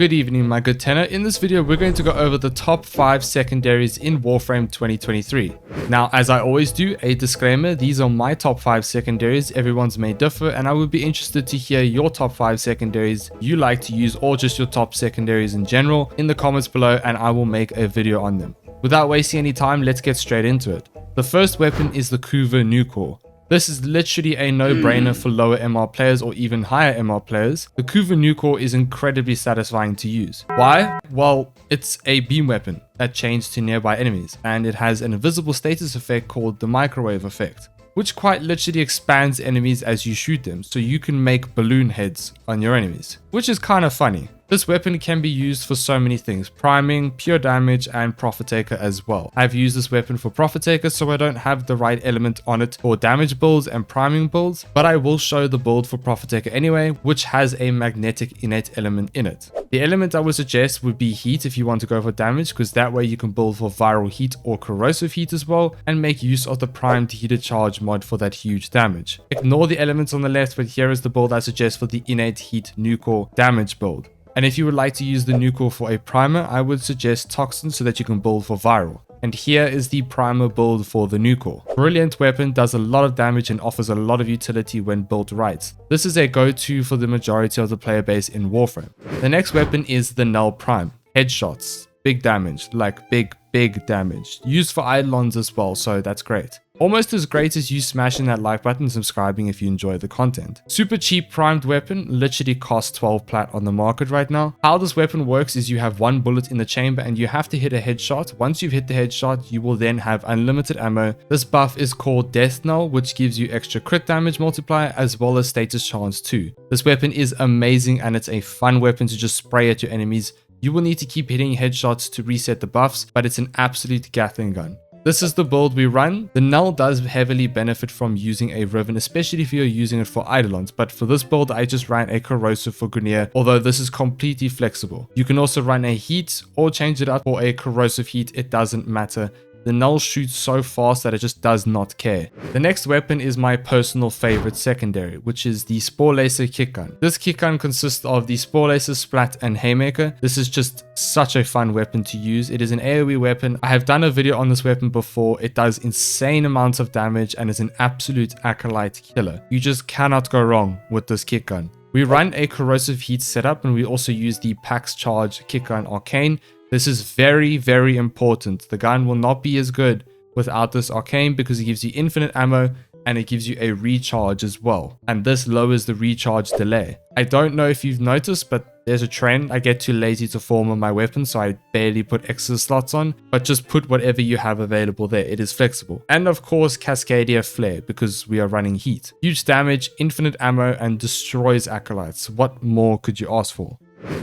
Good evening, my good tenor. In this video, we're going to go over the top 5 secondaries in Warframe 2023. Now, as I always do, a disclaimer, these are my top 5 secondaries. Everyone's may differ, and I would be interested to hear your top 5 secondaries you like to use, or just your top secondaries in general, in the comments below, and I will make a video on them. Without wasting any time, let's get straight into it. The first weapon is the Nukor. This is literally a no-brainer for lower MR players or even higher MR players. The Nukor is incredibly satisfying to use. Why? Well, it's a beam weapon that chains to nearby enemies, and it has an invisible status effect called the microwave effect, which quite literally expands enemies as you shoot them, so you can make balloon heads on your enemies, which is kind of funny. This weapon can be used for so many things: priming, pure damage, and Profit Taker as well. I've used this weapon for Profit Taker, so I don't have the right element on it for damage builds and priming builds, but I will show the build for Profit Taker anyway, which has a magnetic innate element in it. The element I would suggest would be heat if you want to go for damage, because that way you can build for viral heat or corrosive heat as well, and make use of the primed heated charge mod for that huge damage. Ignore the elements on the left, but here is the build I suggest for the innate heat Nukor damage build. And if you would like to use the Nukor for a primer, I would suggest Toxin so that you can build for viral. And here is the primer build for the Nukor. Brilliant weapon, does a lot of damage and offers a lot of utility when built right. This is a go-to for the majority of the player base in Warframe. The next weapon is the Knell Prime. Headshots, big damage, like big damage. Used for Eidolons as well, so that's great. Almost as great as you smashing that like button and subscribing if you enjoy the content. Super cheap primed weapon, literally costs 12 plat on the market right now. How this weapon works is you have one bullet in the chamber and you have to hit a headshot. Once you've hit the headshot, you will then have unlimited ammo. This buff is called Death Knell, which gives you extra crit damage multiplier as well as status chance too. This weapon is amazing and it's a fun weapon to just spray at your enemies. You will need to keep hitting headshots to reset the buffs, but it's an absolute Gatling gun. This is the build we run. The Knell does heavily benefit from using a Riven, especially if you're using it for Eidolons, but for this build I just ran a corrosive for Grineer, although this is completely flexible. You can also run a heat or change it up for a corrosive heat, it doesn't matter. The Knell shoots so fast that it just does not care. The next weapon is my personal favorite secondary, which is the Sporelacer kick gun. This kick gun consists of the Sporelacer, Splat, and Haymaker. This is just such a fun weapon to use. It is an AoE weapon. I have done a video on this weapon before. It does insane amounts of damage and is an absolute acolyte killer. You just cannot go wrong with this kick gun. We run a corrosive heat setup and we also use the Pax Charge kick gun Arcane. This is very important. The gun will not be as good without this arcane because it gives you infinite ammo and it gives you a recharge as well. And this lowers the recharge delay. I don't know if you've noticed, but there's a trend. I get too lazy to form on my weapon, so I barely put extra slots on, but just put whatever you have available there. It is flexible. And of course, Cascadia Flare, because we are running heat. Huge damage, infinite ammo, and destroys acolytes. What more could you ask for?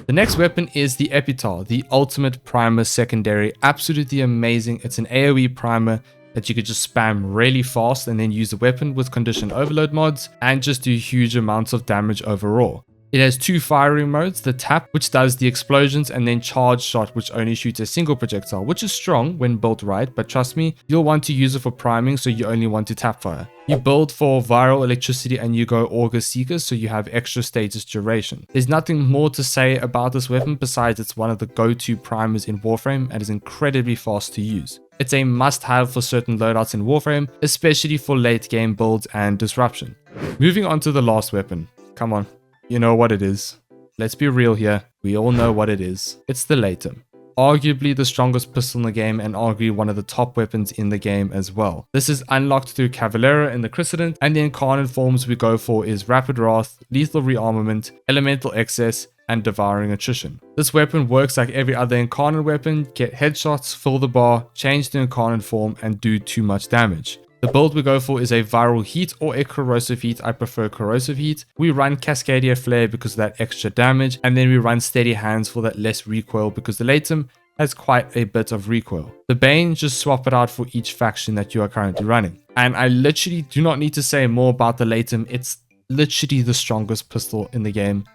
The next weapon is the Epitaph, the ultimate primer secondary. Absolutely amazing. It's an AoE primer that you could just spam really fast and then use the weapon with condition overload mods and just do huge amounts of damage overall. It has two firing modes, the tap, which does the explosions, and then charge shot, which only shoots a single projectile, which is strong when built right, but trust me, you'll want to use it for priming, so you only want to tap fire. You build for viral electricity and you go Augur Seekers, so you have extra status duration. There's nothing more to say about this weapon besides it's one of the go-to primers in Warframe and is incredibly fast to use. It's a must-have for certain loadouts in Warframe, especially for late game builds and disruption. Moving on to the last weapon. Come on. You know what it is. Let's be real here. We all know what it is. It's the Laetum. Arguably the strongest pistol in the game and arguably one of the top weapons in the game as well. This is unlocked through Cavalera in the Crescent, and the incarnate forms we go for is Rapid Wrath, Lethal Rearmament, Elemental Excess, and Devouring Attrition. This weapon works like every other incarnate weapon: get headshots, fill the bar, change the incarnate form, and do too much damage. The build we go for is a viral heat or a corrosive heat. I prefer corrosive heat. We run Cascadia Flare because of that extra damage, and then we run Steady Hands for that less recoil because the Laetum has quite a bit of recoil. The Bane, just swap it out for each faction that you are currently running. And I literally do not need to say more about the Laetum. It's literally the strongest pistol in the game.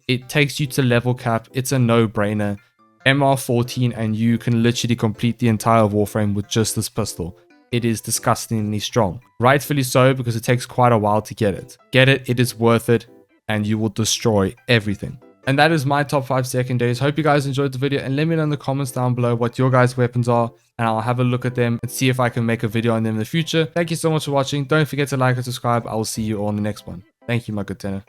It takes you to level cap. It's a no-brainer. MR 14 and you can literally complete the entire Warframe with just this pistol. It is disgustingly strong. Rightfully so, because it takes quite a while to get it. Get it, it is worth it, and you will destroy everything. And that is my top 5 secondaries. Hope you guys enjoyed the video, and let me know in the comments down below what your guys' weapons are, and I'll have a look at them and see if I can make a video on them in the future. Thank you so much for watching. Don't forget to like and subscribe. I will see you all in the next one. Thank you, my good tenor.